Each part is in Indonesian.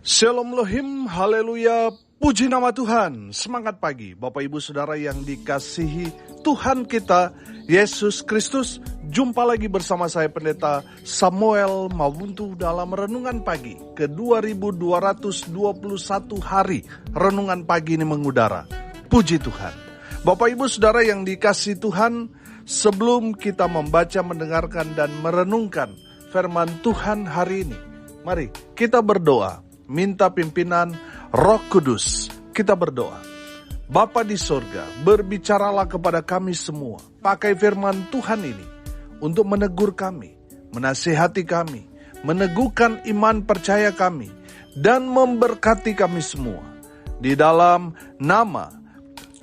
Shalom Lohim, haleluya, puji nama Tuhan. Semangat pagi Bapak Ibu Saudara yang dikasihi Tuhan kita Yesus Kristus. Jumpa lagi bersama saya Pendeta Samuel Mawuntu dalam Renungan Pagi ke 2221 hari Renungan Pagi ini mengudara. Puji Tuhan. Bapak Ibu Saudara yang dikasihi Tuhan, sebelum kita membaca, mendengarkan dan merenungkan firman Tuhan hari ini, mari kita berdoa. Minta pimpinan Roh Kudus. Kita berdoa. Bapa di sorga, berbicaralah kepada kami semua. Pakai firman Tuhan ini untuk menegur kami, menasihati kami, meneguhkan iman percaya kami, dan memberkati kami semua. Di dalam nama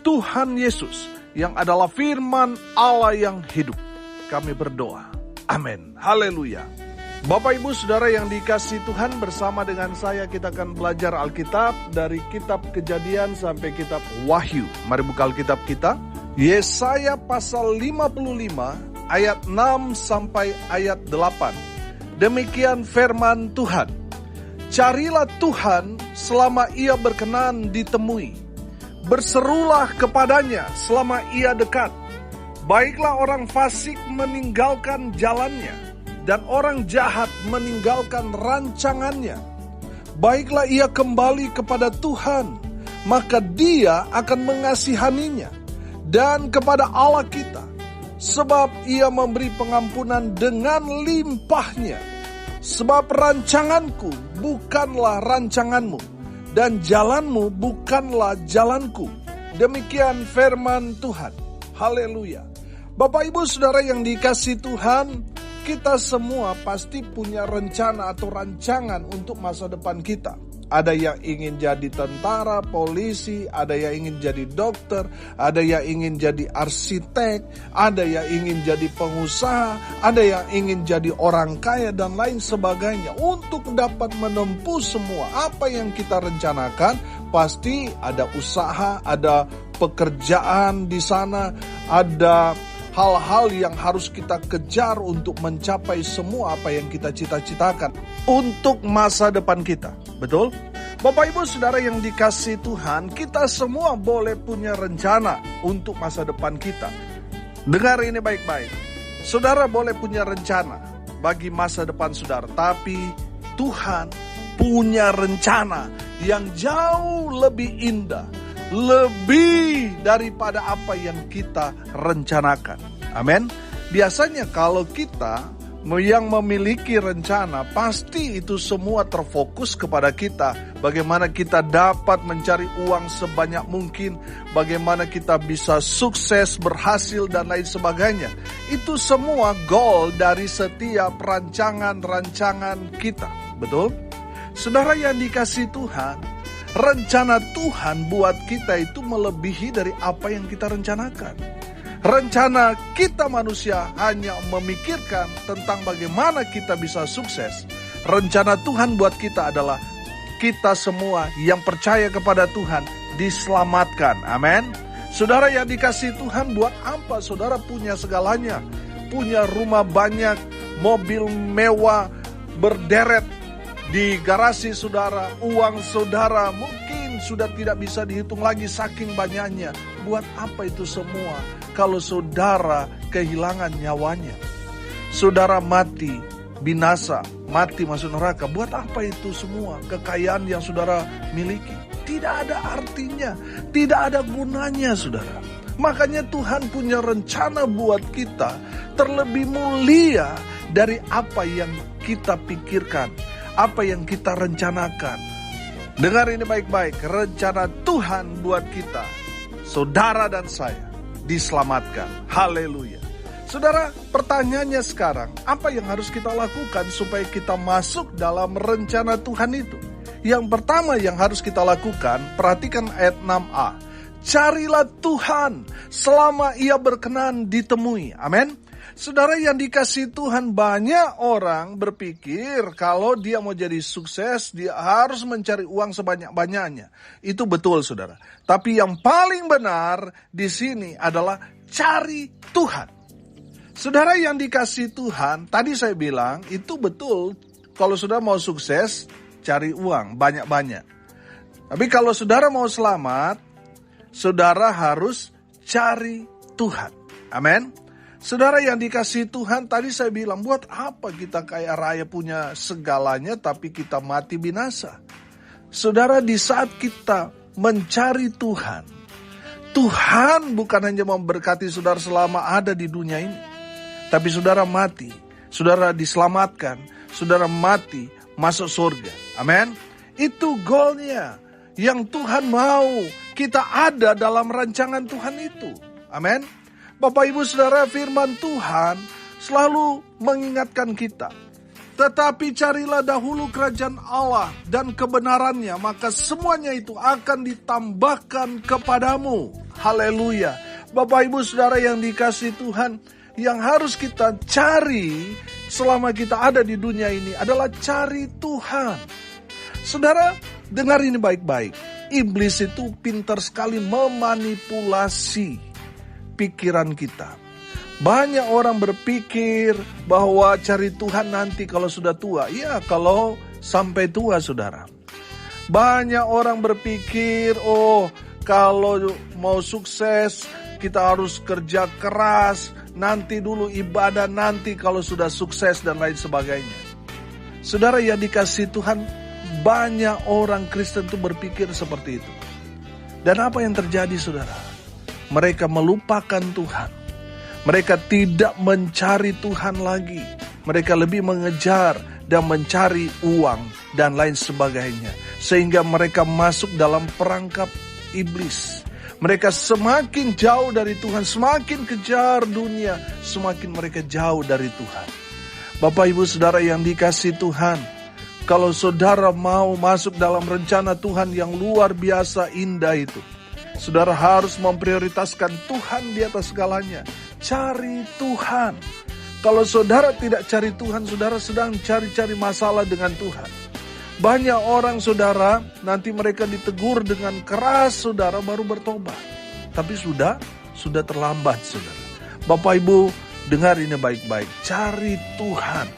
Tuhan Yesus yang adalah firman Allah yang hidup, kami berdoa. Amin. Haleluya. Bapak Ibu Saudara yang dikasihi Tuhan, bersama dengan saya kita akan belajar Alkitab dari kitab Kejadian sampai kitab Wahyu. Mari buka Alkitab kita. Yesaya pasal 55 ayat 6 sampai ayat 8. Demikian firman Tuhan. Carilah Tuhan selama ia berkenan ditemui. Berserulah kepadanya selama ia dekat. Baiklah orang fasik meninggalkan jalannya, dan orang jahat meninggalkan rancangannya. Baiklah ia kembali kepada Tuhan, maka Dia akan mengasihaninya, dan kepada Allah kita, sebab Ia memberi pengampunan dengan limpahnya. Sebab rancanganku bukanlah rancanganmu, dan jalanmu bukanlah jalanku. Demikian firman Tuhan. Haleluya. Bapak Ibu Saudara yang dikasihi Tuhan, kita semua pasti punya rencana atau rancangan untuk masa depan kita. Ada yang ingin jadi tentara, polisi, ada yang ingin jadi dokter, ada yang ingin jadi arsitek, ada yang ingin jadi pengusaha, ada yang ingin jadi orang kaya dan lain sebagainya. Untuk dapat menempuh semua apa yang kita rencanakan, pasti ada usaha, ada pekerjaan di sana, ada hal-hal yang harus kita kejar untuk mencapai semua apa yang kita cita-citakan untuk masa depan kita. Betul? Bapak Ibu Saudara yang dikasihi Tuhan, kita semua boleh punya rencana untuk masa depan kita. Dengar ini baik-baik. Saudara boleh punya rencana bagi masa depan saudara, tapi Tuhan punya rencana yang jauh lebih indah, lebih daripada apa yang kita rencanakan. Amin. Biasanya kalau kita yang memiliki rencana, pasti itu semua terfokus kepada kita. Bagaimana kita dapat mencari uang sebanyak mungkin, bagaimana kita bisa sukses, berhasil dan lain sebagainya. Itu semua goal dari setiap rancangan-rancangan kita. Betul? Saudara yang dikasihi Tuhan, rencana Tuhan buat kita itu melebihi dari apa yang kita rencanakan. Rencana kita manusia hanya memikirkan tentang bagaimana kita bisa sukses. Rencana Tuhan buat kita adalah kita semua yang percaya kepada Tuhan diselamatkan. Amin. Saudara yang dikasihi Tuhan, buat apa saudara punya segalanya? Punya rumah banyak, mobil mewah, berderet di garasi saudara, uang saudara mungkin sudah tidak bisa dihitung lagi saking banyaknya. Buat apa itu semua kalau saudara kehilangan nyawanya? Saudara mati, binasa, mati masuk neraka. Buat apa itu semua kekayaan yang saudara miliki? Tidak ada artinya, tidak ada gunanya saudara. Makanya Tuhan punya rencana buat kita terlebih mulia dari apa yang kita pikirkan, apa yang kita rencanakan. Dengar ini baik-baik. Rencana Tuhan buat kita, saudara dan saya, diselamatkan. Haleluya. Saudara, pertanyaannya sekarang, apa yang harus kita lakukan supaya kita masuk dalam rencana Tuhan itu? Yang pertama yang harus kita lakukan, perhatikan ayat 6a. Carilah Tuhan selama ia berkenan ditemui. Amin. Saudara yang dikasihi Tuhan, banyak orang berpikir kalau dia mau jadi sukses, dia harus mencari uang sebanyak-banyaknya. Itu betul saudara. Tapi yang paling benar di sini adalah cari Tuhan. Saudara yang dikasihi Tuhan, tadi saya bilang itu betul. Kalau saudara mau sukses, cari uang banyak-banyak. Tapi kalau saudara mau selamat, saudara harus cari Tuhan. Amin. Saudara yang dikasihi Tuhan, tadi saya bilang, buat apa kita kaya raya punya segalanya tapi kita mati binasa? Saudara, di saat kita mencari Tuhan, Tuhan bukan hanya memberkati saudara selama ada di dunia ini, tapi saudara mati, saudara diselamatkan, saudara mati masuk surga. Amin. Itu goalnya yang Tuhan mau kita ada dalam rancangan Tuhan itu. Amin. Bapak Ibu Saudara, firman Tuhan selalu mengingatkan kita. Tetapi carilah dahulu kerajaan Allah dan kebenarannya, maka semuanya itu akan ditambahkan kepadamu. Haleluya. Bapak Ibu Saudara yang dikasihi Tuhan, yang harus kita cari selama kita ada di dunia ini adalah cari Tuhan. Saudara, dengar ini baik-baik. Iblis itu pintar sekali memanipulasi pikiran kita. Banyak orang berpikir bahwa cari Tuhan nanti kalau sudah tua. Ya, kalau sampai tua, saudara. Banyak orang berpikir, kalau mau sukses kita harus kerja keras, nanti dulu ibadah, nanti kalau sudah sukses dan lain sebagainya. Saudara yang dikasihi Tuhan, banyak orang Kristen itu berpikir seperti itu. Dan apa yang terjadi, saudara? Mereka melupakan Tuhan. Mereka tidak mencari Tuhan lagi. Mereka lebih mengejar dan mencari uang dan lain sebagainya. Sehingga mereka masuk dalam perangkap iblis. Mereka semakin jauh dari Tuhan, semakin kejar dunia, semakin mereka jauh dari Tuhan. Bapak Ibu Saudara yang dikasihi Tuhan, kalau saudara mau masuk dalam rencana Tuhan yang luar biasa indah itu, saudara harus memprioritaskan Tuhan di atas segalanya. Cari Tuhan. Kalau saudara tidak cari Tuhan, saudara sedang cari-cari masalah dengan Tuhan. Banyak orang, saudara, nanti mereka ditegur dengan keras, saudara baru bertobat. Tapi sudah terlambat, saudara. Bapak Ibu, dengar ini baik-baik. Cari Tuhan,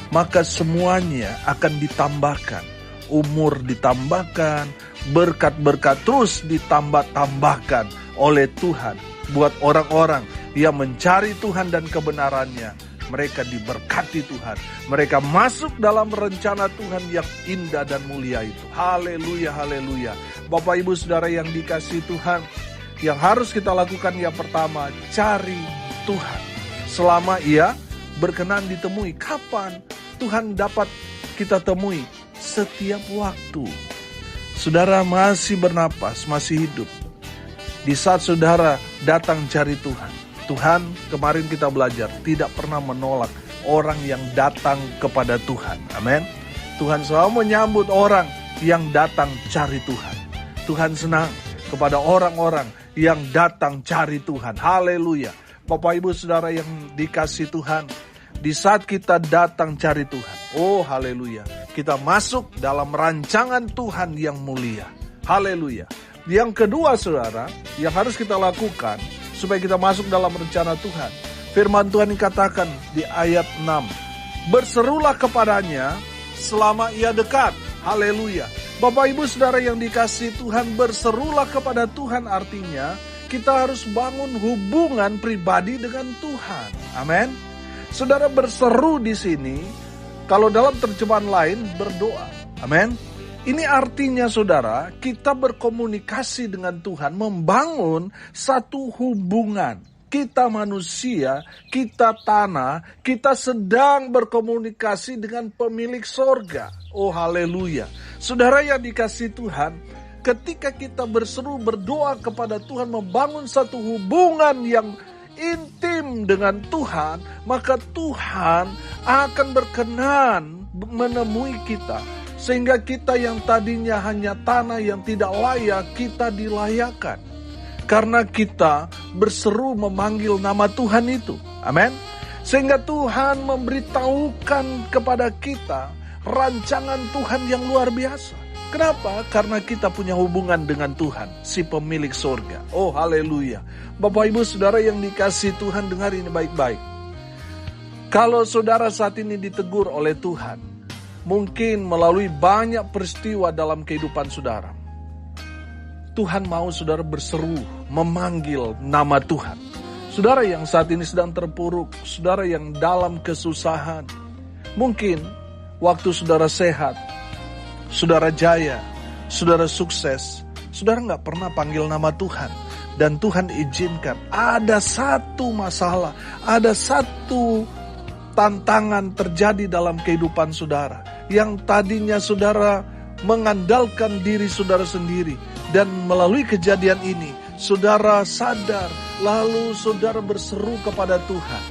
maka semuanya akan ditambahkan. Umur ditambahkan, berkat-berkat terus ditambah-tambahkan oleh Tuhan. Buat orang-orang yang mencari Tuhan dan kebenarannya, mereka diberkati Tuhan. Mereka masuk dalam rencana Tuhan yang indah dan mulia itu. Haleluya, haleluya. Bapak Ibu Saudara yang dikasihi Tuhan, yang harus kita lakukan yang pertama, cari Tuhan. Selama ia berkenan ditemui. Kapan Tuhan dapat kita temui? Setiap waktu. Saudara masih bernapas, masih hidup. Di saat saudara datang cari Tuhan. Tuhan, kemarin kita belajar, tidak pernah menolak orang yang datang kepada Tuhan. Amin. Tuhan selalu menyambut orang yang datang cari Tuhan. Tuhan senang kepada orang-orang yang datang cari Tuhan. Haleluya. Bapak Ibu Saudara yang dikasihi Tuhan, di saat kita datang cari Tuhan, oh haleluya, kita masuk dalam rancangan Tuhan yang mulia. Haleluya. Yang kedua, saudara, yang harus kita lakukan supaya kita masuk dalam rencana Tuhan. Firman Tuhan dikatakan di ayat 6. Berserulah kepadanya selama ia dekat. Haleluya. Bapak Ibu Saudara yang dikasihi Tuhan, berserulah kepada Tuhan artinya kita harus bangun hubungan pribadi dengan Tuhan. Amin. Saudara, berseru di sini, kalau dalam terjemahan lain berdoa. Amin. Ini artinya, saudara, kita berkomunikasi dengan Tuhan, membangun satu hubungan. Kita manusia, kita tanah, kita sedang berkomunikasi dengan pemilik sorga. Oh haleluya. Saudara yang dikasihi Tuhan, ketika kita berseru berdoa kepada Tuhan, membangun satu hubungan yang intim dengan Tuhan, maka Tuhan akan berkenan menemui kita. Sehingga kita yang tadinya hanya tanah yang tidak layak, kita dilayakkan. Karena kita berseru memanggil nama Tuhan itu. Amin. Sehingga Tuhan memberitahukan kepada kita rancangan Tuhan yang luar biasa. Kenapa? Karena kita punya hubungan dengan Tuhan, si pemilik sorga. Oh haleluya. Bapak Ibu Saudara yang dikasihi Tuhan, dengar ini baik-baik. Kalau saudara saat ini ditegur oleh Tuhan, mungkin melalui banyak peristiwa dalam kehidupan saudara, Tuhan mau saudara berseru, memanggil nama Tuhan. Saudara yang saat ini sedang terpuruk, saudara yang dalam kesusahan, mungkin waktu saudara sehat, saudara jaya, saudara sukses, saudara gak pernah panggil nama Tuhan. Dan Tuhan izinkan ada satu masalah, ada satu tantangan terjadi dalam kehidupan saudara. Yang tadinya saudara mengandalkan diri saudara sendiri. Dan melalui kejadian ini, saudara sadar, lalu saudara berseru kepada Tuhan.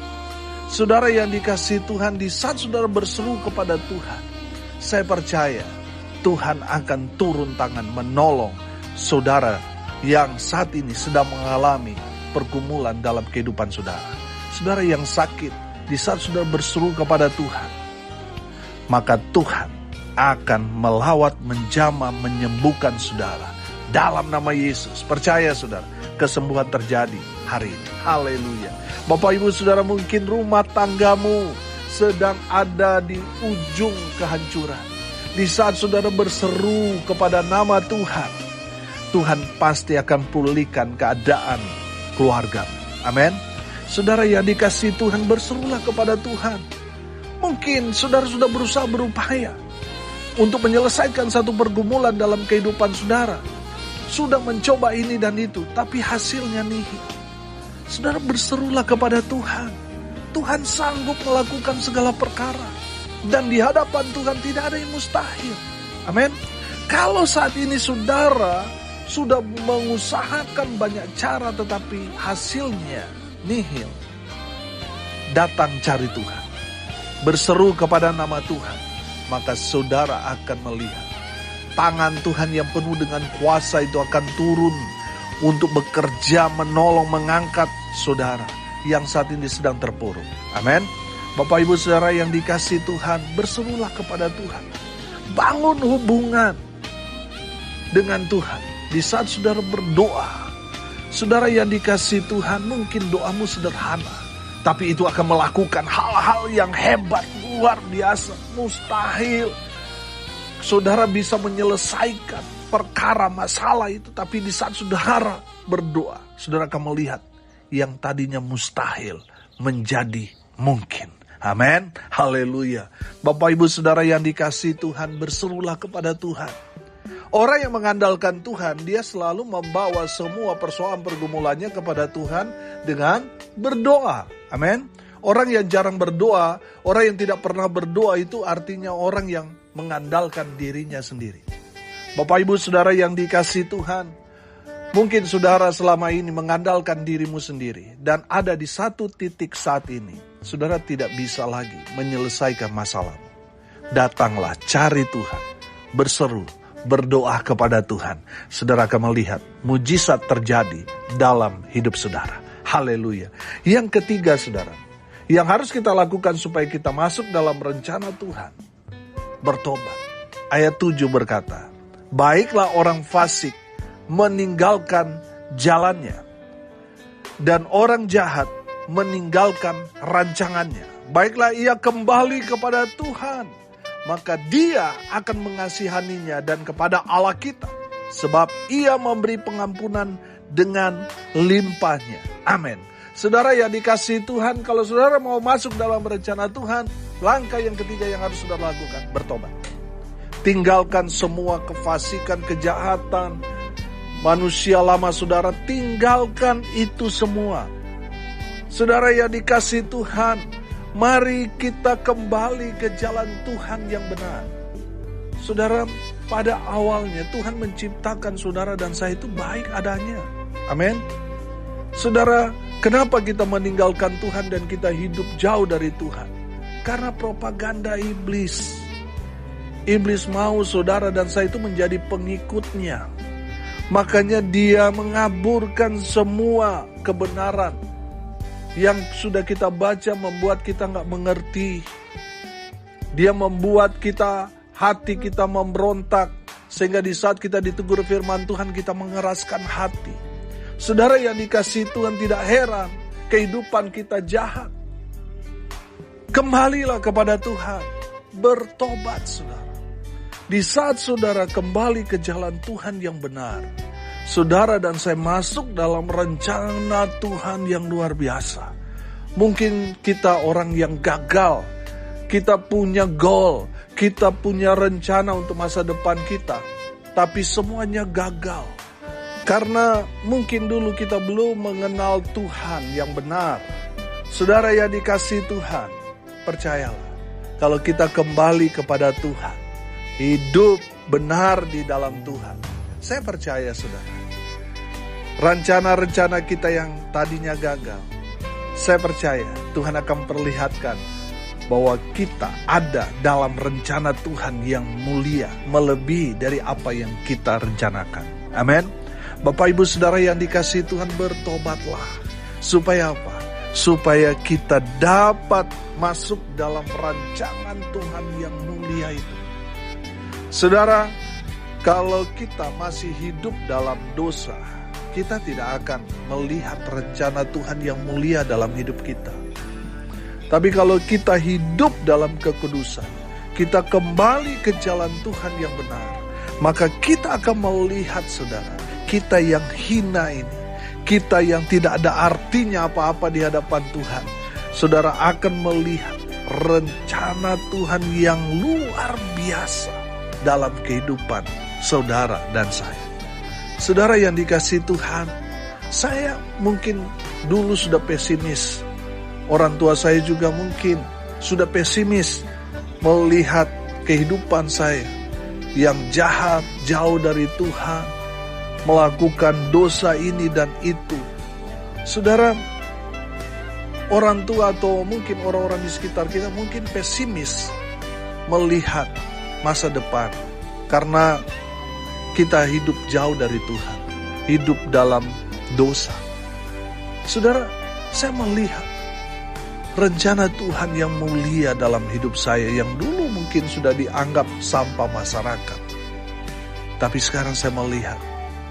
Saudara yang dikasihi Tuhan, di saat saudara berseru kepada Tuhan, saya percaya Tuhan akan turun tangan menolong saudara yang saat ini sedang mengalami pergumulan dalam kehidupan saudara. Saudara yang sakit, di saat saudara berseru kepada Tuhan, maka Tuhan akan melawat, menjamah, menyembuhkan saudara. Dalam nama Yesus, percaya saudara, kesembuhan terjadi hari ini. Haleluya. Bapak ibu saudara, mungkin rumah tanggamu sedang ada di ujung kehancuran. Di saat saudara berseru kepada nama Tuhan, Tuhan pasti akan pulihkan keadaan keluarga. Amin. Saudara yang dikasihi Tuhan, berserulah kepada Tuhan. Mungkin saudara sudah berusaha berupaya untuk menyelesaikan satu pergumulan dalam kehidupan saudara. Sudah mencoba ini dan itu, tapi hasilnya nihil. Saudara berserulah kepada Tuhan. Tuhan sanggup melakukan segala perkara. Dan di hadapan Tuhan tidak ada yang mustahil. Amin. Kalau saat ini saudara sudah mengusahakan banyak cara tetapi hasilnya nihil, datang cari Tuhan. Berseru kepada nama Tuhan. Maka saudara akan melihat tangan Tuhan yang penuh dengan kuasa itu akan turun untuk bekerja, menolong, mengangkat saudara yang saat ini sedang terpuruk. Amin. Bapak ibu saudara yang dikasihi Tuhan, berserulah kepada Tuhan. Bangun hubungan dengan Tuhan. Di saat saudara berdoa, saudara yang dikasihi Tuhan, mungkin doamu sederhana, tapi itu akan melakukan hal-hal yang hebat, luar biasa, mustahil. Saudara bisa menyelesaikan perkara masalah itu, tapi di saat saudara berdoa, saudara akan melihat yang tadinya mustahil menjadi mungkin. Amin. Haleluya. Bapak ibu saudara yang dikasihi Tuhan, berserulah kepada Tuhan. Orang yang mengandalkan Tuhan, dia selalu membawa semua persoalan pergumulannya kepada Tuhan dengan berdoa. Amin. Orang yang jarang berdoa, orang yang tidak pernah berdoa itu artinya orang yang mengandalkan dirinya sendiri. Bapak ibu saudara yang dikasihi Tuhan, mungkin saudara selama ini mengandalkan dirimu sendiri. Dan ada di satu titik saat ini, saudara tidak bisa lagi menyelesaikan masalahmu. Datanglah, cari Tuhan, berseru, berdoa kepada Tuhan. Saudara akan melihat mujizat terjadi dalam hidup saudara. Haleluya. Yang ketiga saudara, yang harus kita lakukan supaya kita masuk dalam rencana Tuhan, bertobat. Ayat 7 berkata, baiklah orang fasik meninggalkan jalannya, dan orang jahat meninggalkan rancangannya. Baiklah ia kembali kepada Tuhan, maka dia akan mengasihaninya dan kepada Allah kita, sebab ia memberi pengampunan dengan limpahnya. Amin. Saudara yang dikasihi Tuhan, kalau saudara mau masuk dalam rencana Tuhan, langkah yang ketiga yang harus saudara lakukan, bertobat. Tinggalkan semua kefasikan, kejahatan, manusia lama saudara, tinggalkan itu semua. Saudara yang dikasihi Tuhan, mari kita kembali ke jalan Tuhan yang benar. Saudara, pada awalnya Tuhan menciptakan saudara dan saya itu baik adanya. Amin. Saudara, kenapa kita meninggalkan Tuhan dan kita hidup jauh dari Tuhan? Karena propaganda iblis. Iblis mau saudara dan saya itu menjadi pengikutnya. Makanya dia mengaburkan semua kebenaran yang sudah kita baca, membuat kita gak mengerti. Dia membuat hati kita memberontak, sehingga di saat kita ditegur firman Tuhan, kita mengeraskan hati. Saudara yang dikasihi Tuhan, tidak heran kehidupan kita jahat. Kembalilah kepada Tuhan. bertobat, saudara. Di saat saudara kembali ke jalan Tuhan yang benar, saudara dan saya masuk dalam rencana Tuhan yang luar biasa. Mungkin kita orang yang gagal, kita punya goal, kita punya rencana untuk masa depan kita, tapi semuanya gagal. Karena mungkin dulu kita belum mengenal Tuhan yang benar. Saudara yang dikasihi Tuhan, percayalah, kalau kita kembali kepada Tuhan, hidup benar di dalam Tuhan, saya percaya saudara, rencana-rencana kita yang tadinya gagal, saya percaya Tuhan akan perlihatkan bahwa kita ada dalam rencana Tuhan yang mulia, melebihi dari apa yang kita rencanakan. Amin. Bapak Ibu Saudara yang dikasihi Tuhan, bertobatlah. Supaya apa? Supaya kita dapat masuk dalam rancangan Tuhan yang mulia itu. Saudara, kalau kita masih hidup dalam dosa, kita tidak akan melihat rencana Tuhan yang mulia dalam hidup kita. Tapi kalau kita hidup dalam kekudusan, kita kembali ke jalan Tuhan yang benar, maka kita akan melihat, saudara, kita yang hina ini, kita yang tidak ada artinya apa-apa di hadapan Tuhan, saudara akan melihat rencana Tuhan yang luar biasa dalam kehidupan saudara dan saya. Saudara yang dikasihi Tuhan, saya mungkin dulu sudah pesimis. Orang tua saya juga mungkin sudah pesimis melihat kehidupan saya yang jahat, jauh dari Tuhan, melakukan dosa ini dan itu. Saudara, orang tua atau mungkin orang-orang di sekitar kita mungkin pesimis melihat masa depan karena kita hidup jauh dari Tuhan, hidup dalam dosa. Saudara, saya melihat rencana Tuhan yang mulia dalam hidup saya yang dulu mungkin sudah dianggap sampah masyarakat. Tapi sekarang saya melihat,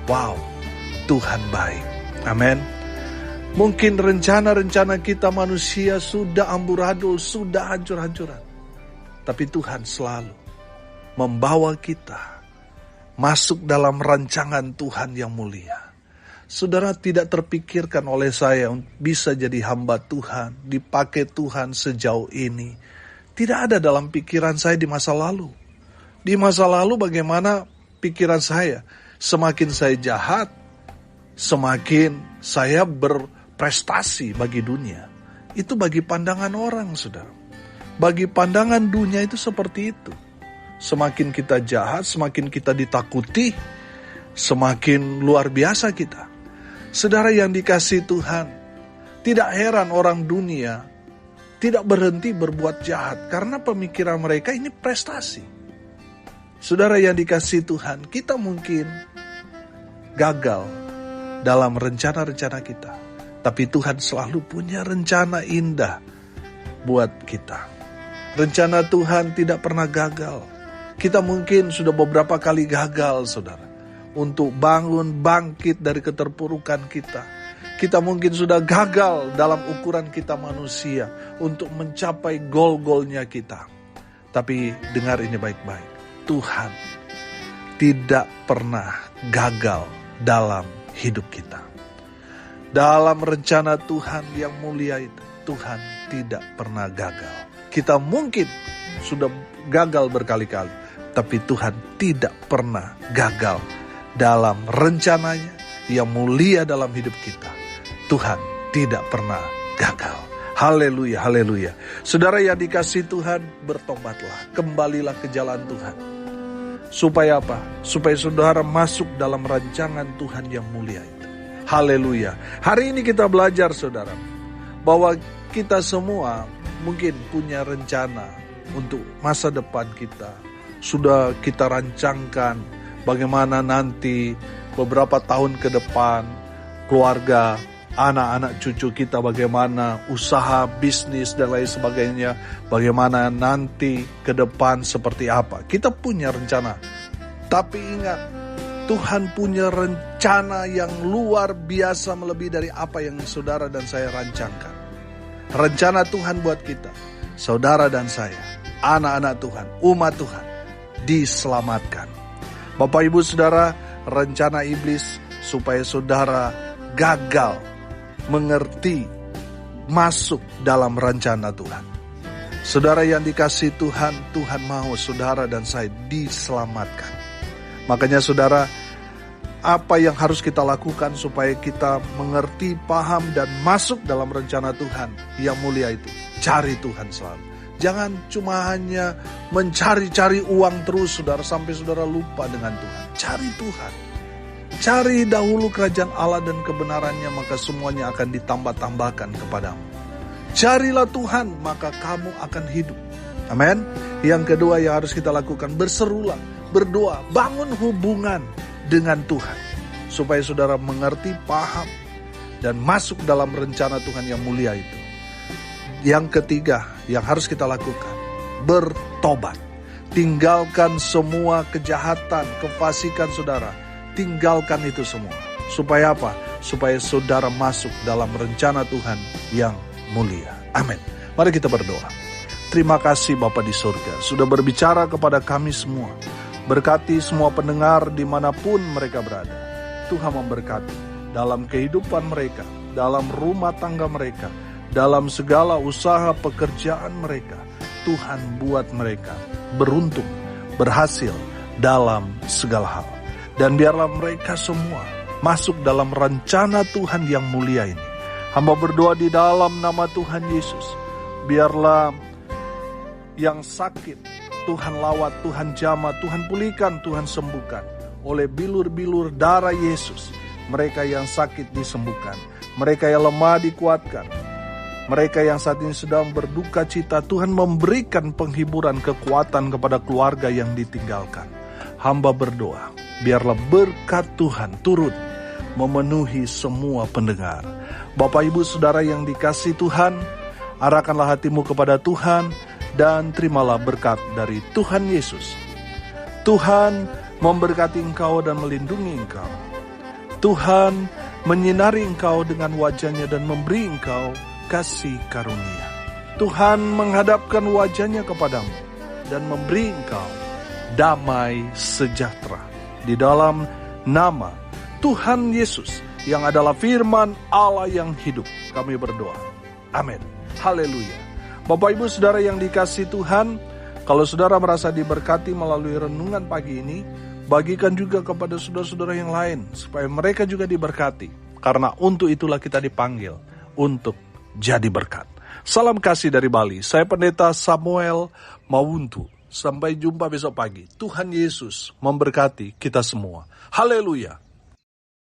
wow, Tuhan baik. Amin. Mungkin rencana-rencana kita manusia sudah amburadul, sudah hancur-hancuran. Tapi Tuhan selalu membawa kita masuk dalam rancangan Tuhan yang mulia. Saudara, tidak terpikirkan oleh saya bisa jadi hamba Tuhan, dipakai Tuhan sejauh ini. Tidak ada dalam pikiran saya di masa lalu. Di masa lalu bagaimana pikiran saya? Semakin saya jahat, semakin saya berprestasi bagi dunia. Itu bagi pandangan orang, saudara. Bagi pandangan dunia itu seperti itu. Semakin kita jahat, semakin kita ditakuti, semakin luar biasa kita. Saudara yang dikasihi Tuhan, tidak heran orang dunia tidak berhenti berbuat jahat karena pemikiran mereka ini prestasi. Saudara yang dikasihi Tuhan, kita mungkin gagal dalam rencana-rencana kita, tapi Tuhan selalu punya rencana indah buat kita. Rencana Tuhan tidak pernah gagal. Kita mungkin sudah beberapa kali gagal, saudara, untuk bangkit dari keterpurukan kita. Kita mungkin sudah gagal dalam ukuran kita manusia untuk mencapai goal-goalnya kita. Tapi dengar ini baik-baik. Tuhan tidak pernah gagal dalam hidup kita. Dalam rencana Tuhan yang mulia itu, Tuhan tidak pernah gagal. Kita mungkin sudah gagal berkali-kali, tapi Tuhan tidak pernah gagal dalam rencananya yang mulia dalam hidup kita. Tuhan tidak pernah gagal. Haleluya, haleluya. Saudara yang dikasihi Tuhan, bertobatlah, kembalilah ke jalan Tuhan. Supaya apa? Supaya saudara masuk dalam rancangan Tuhan yang mulia itu. Haleluya. Hari ini kita belajar, saudara, bahwa kita semua mungkin punya rencana untuk masa depan kita. Sudah kita rancangkan bagaimana nanti beberapa tahun ke depan, keluarga, anak-anak cucu kita bagaimana, usaha, bisnis, dan lain sebagainya. Bagaimana nanti ke depan seperti apa. Kita punya rencana. Tapi ingat, Tuhan punya rencana yang luar biasa melebihi dari apa yang saudara dan saya rancangkan. Rencana Tuhan buat kita, saudara dan saya, anak-anak Tuhan, umat Tuhan diselamatkan. Bapak Ibu Saudara, rencana iblis supaya saudara gagal mengerti masuk dalam rencana Tuhan. Saudara yang dikasihi Tuhan, Tuhan mau saudara dan saya diselamatkan. Makanya saudara, apa yang harus kita lakukan supaya kita mengerti, paham, dan masuk dalam rencana Tuhan yang mulia itu? Cari Tuhan selalu. Jangan cuma hanya mencari-cari uang terus saudara, sampai saudara lupa dengan Tuhan. Cari Tuhan. Cari dahulu kerajaan Allah dan kebenarannya, maka semuanya akan ditambah-tambahkan kepadamu. Carilah Tuhan, maka kamu akan hidup. Amin. Yang kedua yang harus kita lakukan, berserulah, berdoa, bangun hubungan dengan Tuhan. Supaya saudara mengerti, paham, dan masuk dalam rencana Tuhan yang mulia itu. Yang ketiga yang harus kita lakukan, bertobat. Tinggalkan semua kejahatan, kefasikan saudara. Tinggalkan itu semua. Supaya apa? Supaya saudara masuk dalam rencana Tuhan yang mulia. Amin. Mari kita berdoa. Terima kasih Bapa di surga, sudah berbicara kepada kami semua. Berkati semua pendengar dimanapun mereka berada. Tuhan memberkati dalam kehidupan mereka, dalam rumah tangga mereka, dalam segala usaha pekerjaan mereka. Tuhan buat mereka beruntung, berhasil dalam segala hal. Dan biarlah mereka semua masuk dalam rencana Tuhan yang mulia ini. Hamba berdoa di dalam nama Tuhan Yesus. Biarlah yang sakit Tuhan lawat, Tuhan jamah, Tuhan pulihkan, Tuhan sembuhkan. Oleh bilur-bilur darah Yesus, mereka yang sakit disembuhkan. Mereka yang lemah dikuatkan. Mereka yang saat ini sedang berduka cita, Tuhan memberikan penghiburan, kekuatan kepada keluarga yang ditinggalkan. Hamba berdoa, biarlah berkat Tuhan turun memenuhi semua pendengar. Bapak Ibu Saudara yang dikasihi Tuhan, arahkanlah hatimu kepada Tuhan dan terimalah berkat dari Tuhan Yesus. Tuhan memberkati engkau dan melindungi engkau. Tuhan menyinari engkau dengan wajahnya dan memberi engkau kasih karunia. Tuhan menghadapkan wajahnya kepadamu dan memberi engkau damai sejahtera. Di dalam nama Tuhan Yesus yang adalah firman Allah yang hidup, kami berdoa. Amin. Haleluya. Bapak Ibu Saudara yang dikasihi Tuhan, kalau saudara merasa diberkati melalui renungan pagi ini, bagikan juga kepada saudara-saudara yang lain, supaya mereka juga diberkati. Karena untuk itulah kita dipanggil, untuk jadi berkat. Salam kasih dari Bali, saya Pendeta Samuel Mawuntu. Sampai jumpa besok pagi. Tuhan Yesus memberkati kita semua. Haleluya.